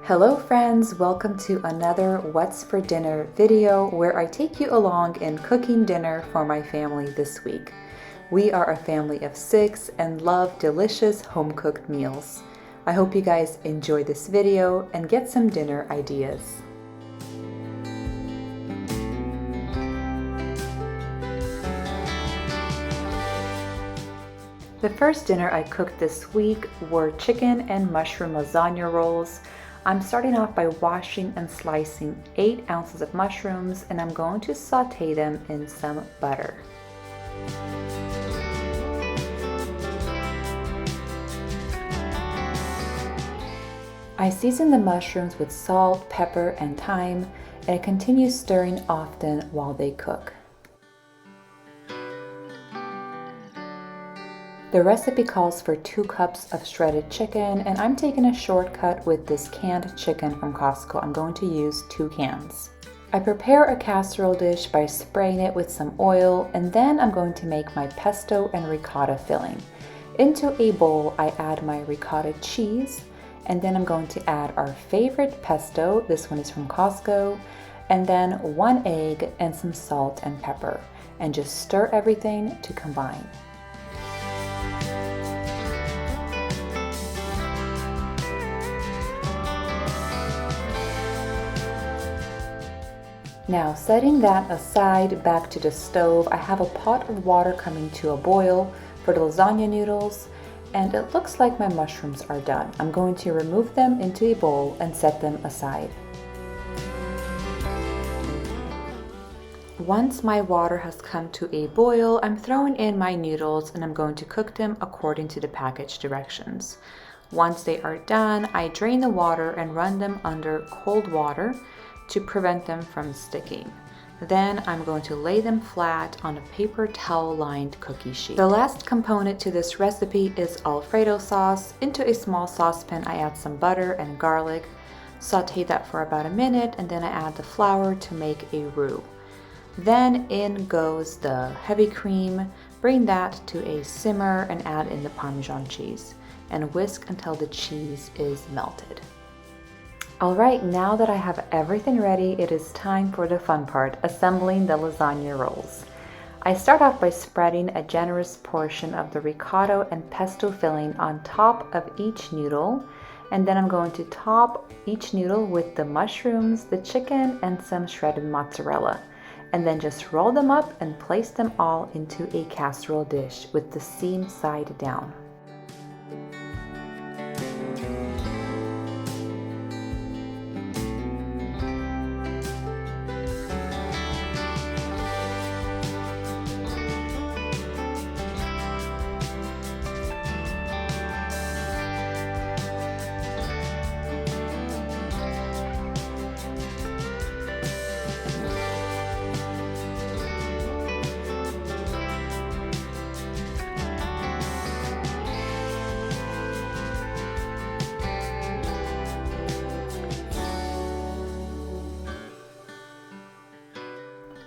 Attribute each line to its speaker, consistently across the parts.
Speaker 1: Hello friends, welcome to another What's for Dinner video where I take you along in cooking dinner for my family this week. We are a family of 6 and love delicious home-cooked meals. I hope you guys enjoy this video and get some dinner ideas. The first dinner I cooked this week were chicken and mushroom lasagna rolls. I'm starting off by washing and slicing 8 ounces of mushrooms, and I'm going to saute them in some butter. I season the mushrooms with salt, pepper, and thyme, and I continue stirring often while they cook. The recipe calls for 2 cups of shredded chicken, and I'm taking a shortcut with this canned chicken from Costco. I'm going to use 2 cans. I prepare a casserole dish by spraying it with some oil, and then I'm going to make my pesto and ricotta filling. Into a bowl, I add my ricotta cheese, and then I'm going to add our favorite pesto. This one is from Costco, and then 1 egg and some salt and pepper, and just stir everything to combine. Now, setting that aside, back to the stove, I have a pot of water coming to a boil for the lasagna noodles, and it looks like my mushrooms are done. I'm going to remove them into a bowl and set them aside. Once my water has come to a boil, I'm throwing in my noodles and I'm going to cook them according to the package directions. Once they are done, I drain the water and run them under cold water to prevent them from sticking. Then I'm going to lay them flat on a paper towel lined cookie sheet. The last component to this recipe is Alfredo sauce. Into a small saucepan I add some butter and garlic, saute that for about a minute, and then I add the flour to make a roux. Then in goes the heavy cream. Bring that to a simmer and add in the Parmesan cheese and whisk until the cheese is melted. Alright, now that I have everything ready, it is time for the fun part, assembling the lasagna rolls. I start off by spreading a generous portion of the ricotta and pesto filling on top of each noodle, and then I'm going to top each noodle with the mushrooms, the chicken, and some shredded mozzarella, and then just roll them up and place them all into a casserole dish with the seam side down.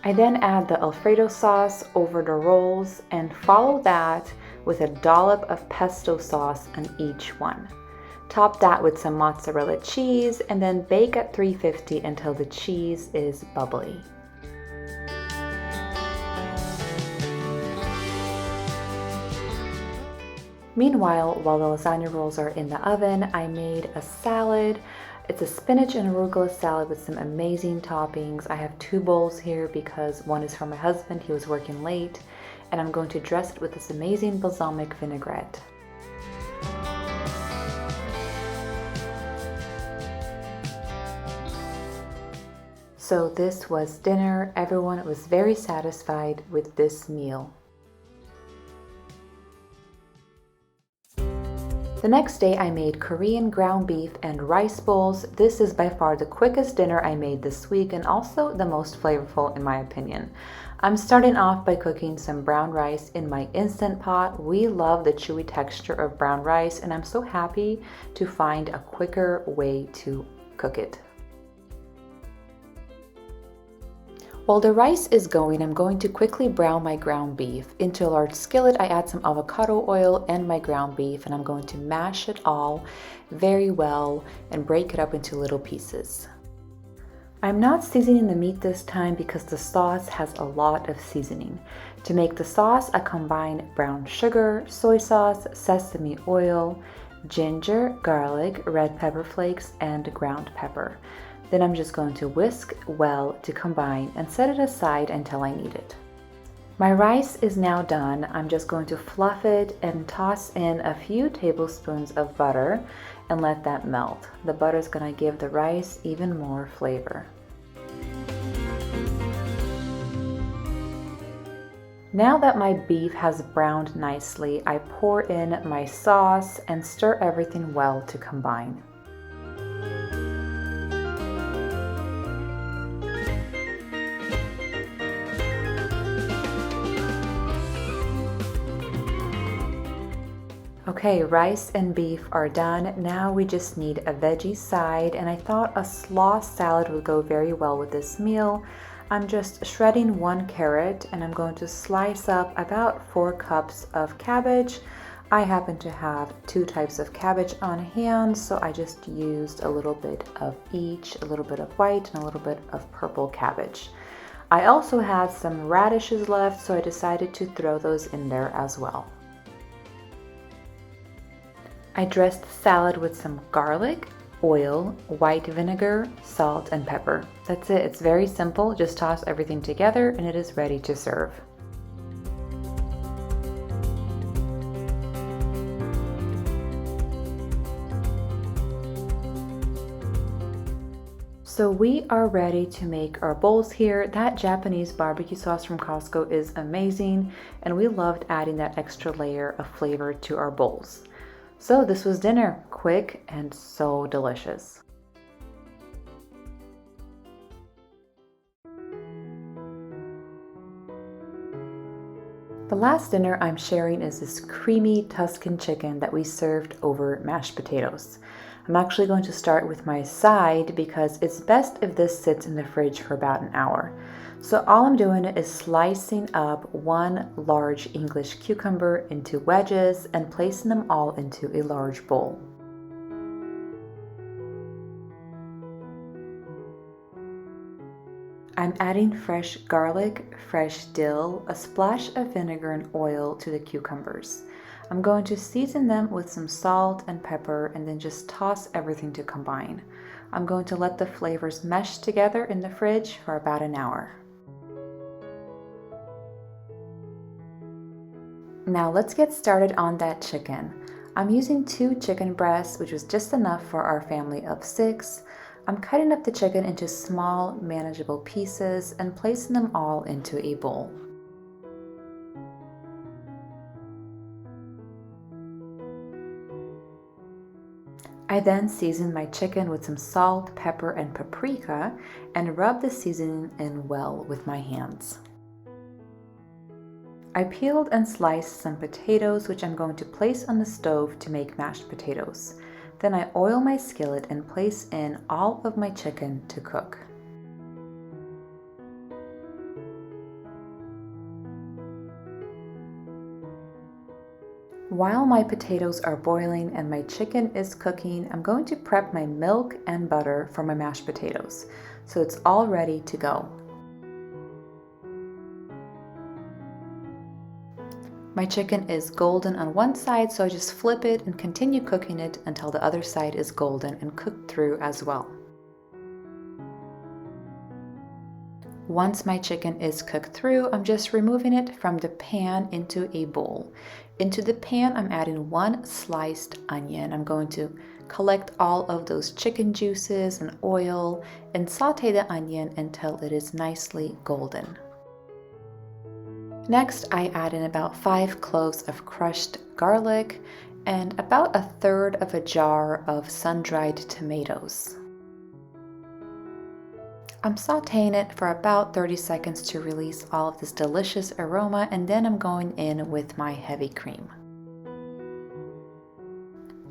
Speaker 1: I then add the Alfredo sauce over the rolls and follow that with a dollop of pesto sauce on each one. Top that with some mozzarella cheese and then bake at 350 until the cheese is bubbly. Meanwhile, while the lasagna rolls are in the oven, I made a salad. It's a spinach and arugula salad with some amazing toppings. I have 2 bowls here because one is for my husband, he was working late, and I'm going to dress it with this amazing balsamic vinaigrette. So this was dinner. Everyone was very satisfied with this meal. The next day I made Korean ground beef and rice bowls. This is by far the quickest dinner I made this week and also the most flavorful in my opinion. I'm starting off by cooking some brown rice in my Instant Pot. We love the chewy texture of brown rice and I'm so happy to find a quicker way to cook it. While the rice is going, I'm going to quickly brown my ground beef. Into a large skillet, I add some avocado oil and my ground beef, and I'm going to mash it all very well and break it up into little pieces. I'm not seasoning the meat this time because the sauce has a lot of seasoning. To make the sauce, I combine brown sugar, soy sauce, sesame oil, ginger, garlic, red pepper flakes, and ground pepper. Then I'm just going to whisk well to combine and set it aside until I need it. My rice is now done. I'm just going to fluff it and toss in a few tablespoons of butter and let that melt. The butter is going to give the rice even more flavor. Now that my beef has browned nicely, I pour in my sauce and stir everything well to combine. Okay, rice and beef are done. Now we just need a veggie side, and I thought a slaw salad would go very well with this meal. I'm just shredding 1 carrot, and I'm going to slice up about 4 cups of cabbage. I happen to have 2 types of cabbage on hand, so I just used a little bit of each, a little bit of white and a little bit of purple cabbage. I also had some radishes left, so I decided to throw those in there as well. I dressed the salad with some garlic, oil, white vinegar, salt, and pepper. That's it. It's very simple. Just toss everything together and it is ready to serve. So we are ready to make our bowls here. That Japanese barbecue sauce from Costco is amazing, and we loved adding that extra layer of flavor to our bowls. So this was dinner, quick and so delicious. The last dinner I'm sharing is this creamy Tuscan chicken that we served over mashed potatoes. I'm actually going to start with my side because it's best if this sits in the fridge for about an hour. So all I'm doing is slicing up 1 large English cucumber into wedges and placing them all into a large bowl. I'm adding fresh garlic, fresh dill, a splash of vinegar and oil to the cucumbers. I'm going to season them with some salt and pepper and then just toss everything to combine. I'm going to let the flavors mesh together in the fridge for about an hour. Now let's get started on that chicken. I'm using 2 chicken breasts, which was just enough for our family of 6. I'm cutting up the chicken into small, manageable pieces and placing them all into a bowl. I then seasoned my chicken with some salt, pepper, and paprika and rubbed the seasoning in well with my hands. I peeled and sliced some potatoes, which I'm going to place on the stove to make mashed potatoes. Then I oil my skillet and place in all of my chicken to cook. While my potatoes are boiling and my chicken is cooking, I'm going to prep my milk and butter for my mashed potatoes, so it's all ready to go. My chicken is golden on one side, so I just flip it and continue cooking it until the other side is golden and cooked through as well. Once my chicken is cooked through, I'm just removing it from the pan into a bowl. Into the pan, I'm adding 1 sliced onion. I'm going to collect all of those chicken juices and oil and saute the onion until it is nicely golden. Next, I add in about 5 cloves of crushed garlic and about 1/3 of a jar of sun-dried tomatoes. I'm sauteing it for about 30 seconds to release all of this delicious aroma, and then I'm going in with my heavy cream.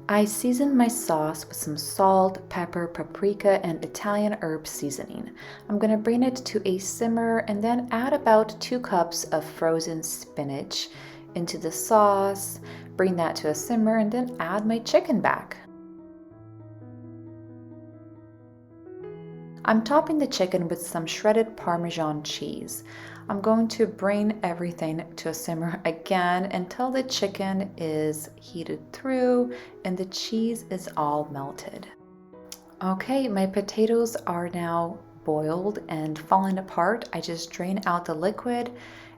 Speaker 1: I seasoned my sauce with some salt, pepper, paprika, and Italian herb seasoning. I'm gonna bring it to a simmer and then add about 2 cups of frozen spinach into the sauce, bring that to a simmer, and then add my chicken back. I'm topping the chicken with some shredded Parmesan cheese. I'm going to bring everything to a simmer again until the chicken is heated through and the cheese is all melted. Okay, my potatoes are now boiled and falling apart. I just drain out the liquid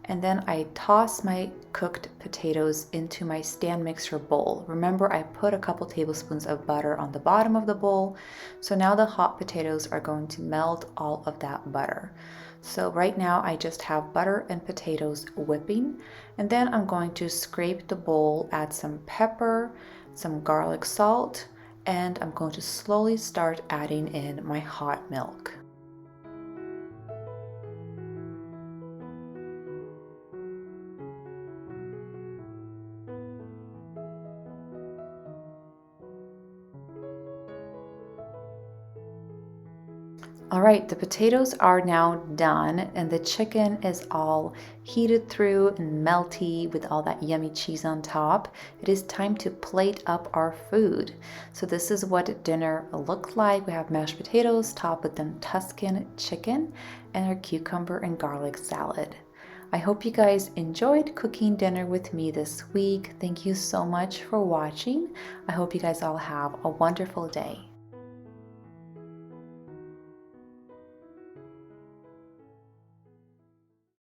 Speaker 1: and then I toss my cooked potatoes into my stand mixer bowl. Remember, I put a couple tablespoons of butter on the bottom of the bowl. So now the hot potatoes are going to melt all of that butter. So right now I just have butter and potatoes whipping, and then I'm going to scrape the bowl, add some pepper, some garlic salt, and I'm going to slowly start adding in my hot milk. All right, the potatoes are now done and the chicken is all heated through and melty with all that yummy cheese on top. It is time to plate up our food. So this is what dinner looked like. We have mashed potatoes topped with them Tuscan chicken and our cucumber and garlic salad. I hope you guys enjoyed cooking dinner with me this week. Thank you so much for watching. I hope you guys all have a wonderful day.